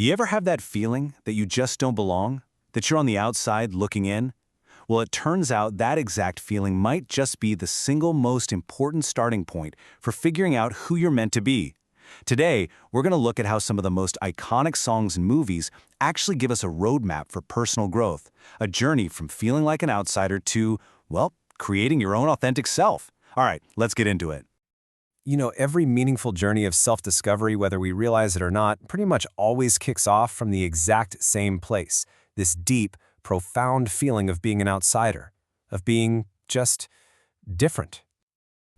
You ever have that feeling that you just don't belong? That you're on the outside looking in? Well, it turns out that exact feeling might just be the single most important starting point for figuring out who you're meant to be. Today, we're going to look at how some of the most iconic songs and movies actually give us a roadmap for personal growth, a journey from feeling like an outsider to, well, creating your own authentic self. All right, let's get into it. You know, every meaningful journey of self-discovery, whether we realize it or not, pretty much always kicks off from the exact same place. This deep, profound feeling of being an outsider, of being just different.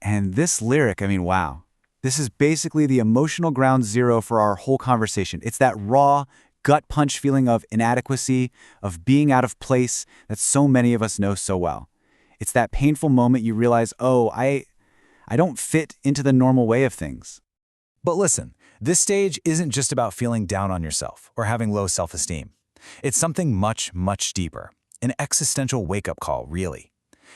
And this lyric, wow. This is basically the emotional ground zero for our whole conversation. It's that raw, gut punch feeling of inadequacy, of being out of place that so many of us know so well. It's that painful moment you realize, oh, I don't fit into the normal way of things. But listen, this stage isn't just about feeling down on yourself or having low self-esteem. It's something much, much deeper, an existential wake-up call, really.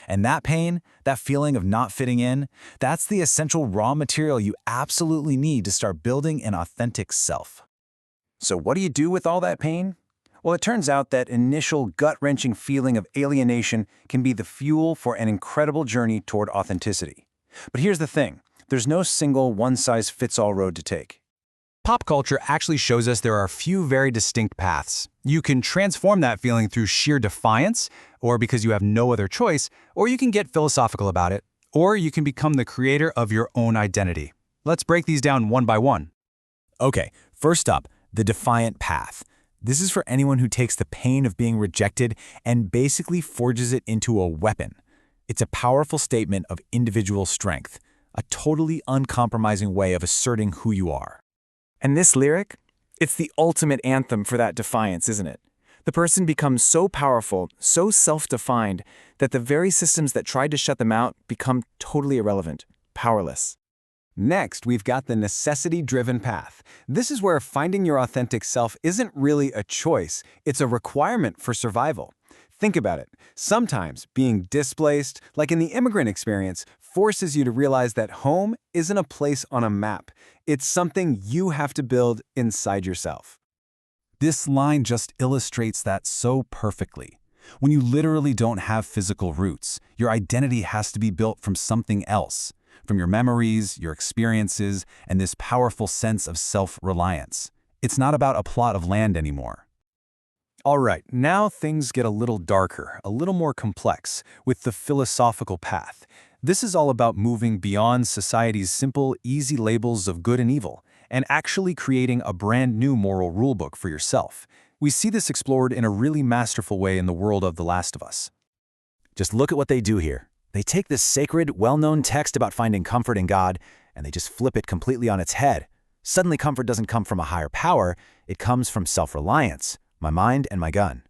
And that pain, that feeling of not fitting in, that's the essential raw material you absolutely need to start building an authentic self. So what do you do with all that pain? Well, it turns out that initial gut-wrenching feeling of alienation can be the fuel for an incredible journey toward authenticity. But here's the thing, there's no single one-size-fits-all road to take. Pop culture actually shows us there are a few very distinct paths. You can transform that feeling through sheer defiance, or because you have no other choice, or you can get philosophical about it, or you can become the creator of your own identity. Let's break these down one by one. Okay, first up, the defiant path. This is for anyone who takes the pain of being rejected and basically forges it into a weapon. It's a powerful statement of individual strength, a totally uncompromising way of asserting who you are. And this lyric? It's the ultimate anthem for that defiance, isn't it? The person becomes so powerful, so self-defined, that the very systems that tried to shut them out become totally irrelevant, powerless. Next, we've got the necessity-driven path. This is where finding your authentic self isn't really a choice, it's a requirement for survival. Think about it. Sometimes being displaced, like in the immigrant experience, forces you to realize that home isn't a place on a map. It's something you have to build inside yourself. This line just illustrates that so perfectly. When you literally don't have physical roots, your identity has to be built from something else, from your memories, your experiences, and this powerful sense of self-reliance. It's not about a plot of land anymore. All right, now things get a little darker, a little more complex, with the philosophical path. This is all about moving beyond society's simple, easy labels of good and evil, and actually creating a brand new moral rulebook for yourself. We see this explored in a really masterful way in the world of The Last of Us. Just look at what they do here. They take this sacred, well-known text about finding comfort in God, and they just flip it completely on its head. Suddenly, comfort doesn't come from a higher power, it comes from self-reliance. My mind and my gun.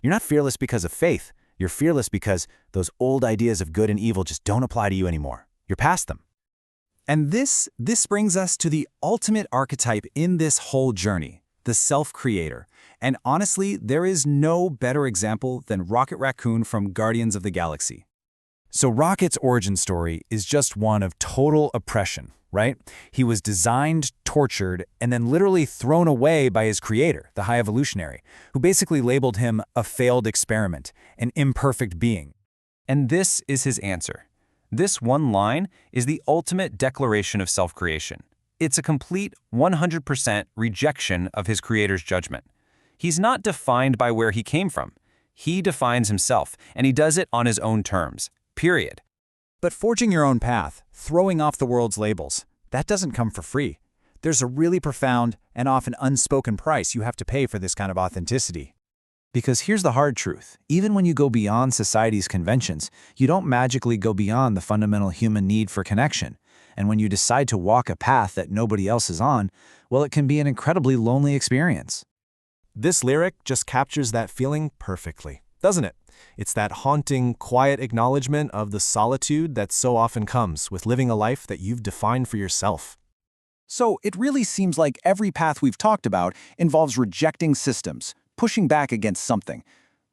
You're not fearless because of faith. You're fearless because those old ideas of good and evil just don't apply to you anymore. You're past them. And this brings us to the ultimate archetype in this whole journey, the self-creator. And honestly, there is no better example than Rocket Raccoon from Guardians of the Galaxy. So Rocket's origin story is just one of total oppression, right? He was designed, tortured, and then literally thrown away by his creator, the High Evolutionary, who basically labeled him a failed experiment, an imperfect being. And this is his answer. This one line is the ultimate declaration of self-creation. It's a complete 100% rejection of his creator's judgment. He's not defined by where he came from. He defines himself, and he does it on his own terms. Period. But forging your own path, throwing off the world's labels, that doesn't come for free. There's a really profound and often unspoken price you have to pay for this kind of authenticity. Because here's the hard truth. Even when you go beyond society's conventions, you don't magically go beyond the fundamental human need for connection. And when you decide to walk a path that nobody else is on, well, it can be an incredibly lonely experience. This lyric just captures that feeling perfectly, doesn't it? It's that haunting, quiet acknowledgement of the solitude that so often comes with living a life that you've defined for yourself. So it really seems like every path we've talked about involves rejecting systems, pushing back against something.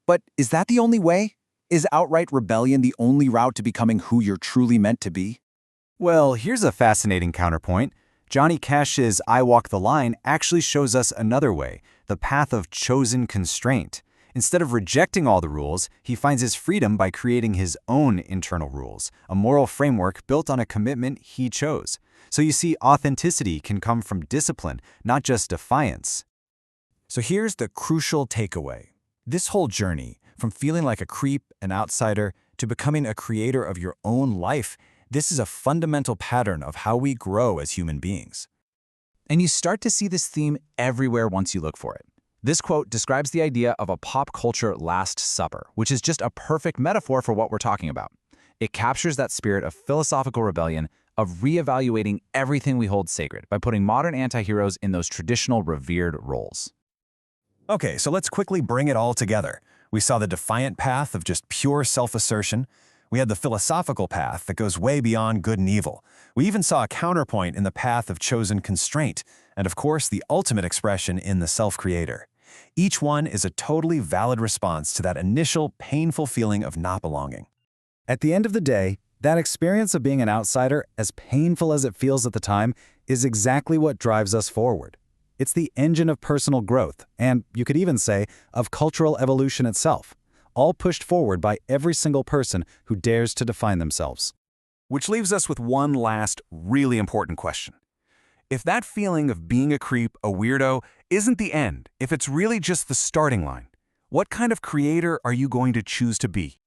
But is that the only way? Is outright rebellion the only route to becoming who you're truly meant to be? Well, here's a fascinating counterpoint. Johnny Cash's I Walk the Line actually shows us another way, the path of chosen constraint. Instead of rejecting all the rules, he finds his freedom by creating his own internal rules, a moral framework built on a commitment he chose. So you see, authenticity can come from discipline, not just defiance. So here's the crucial takeaway. This whole journey, from feeling like a creep, an outsider, to becoming a creator of your own life, this is a fundamental pattern of how we grow as human beings. And you start to see this theme everywhere once you look for it. This quote describes the idea of a pop culture Last Supper, which is just a perfect metaphor for what we're talking about. It captures that spirit of philosophical rebellion, of reevaluating everything we hold sacred by putting modern anti-heroes in those traditional revered roles. Okay, so let's quickly bring it all together. We saw the defiant path of just pure self-assertion. We had the philosophical path that goes way beyond good and evil. We even saw a counterpoint in the path of chosen constraint, and of course, the ultimate expression in the self-creator. Each one is a totally valid response to that initial painful feeling of not belonging. At the end of the day, that experience of being an outsider, as painful as it feels at the time, is exactly what drives us forward. It's the engine of personal growth, and you could even say, of cultural evolution itself, all pushed forward by every single person who dares to define themselves. Which leaves us with one last, really important question. If that feeling of being a creep, a weirdo, isn't the end, if it's really just the starting line, what kind of creator are you going to choose to be?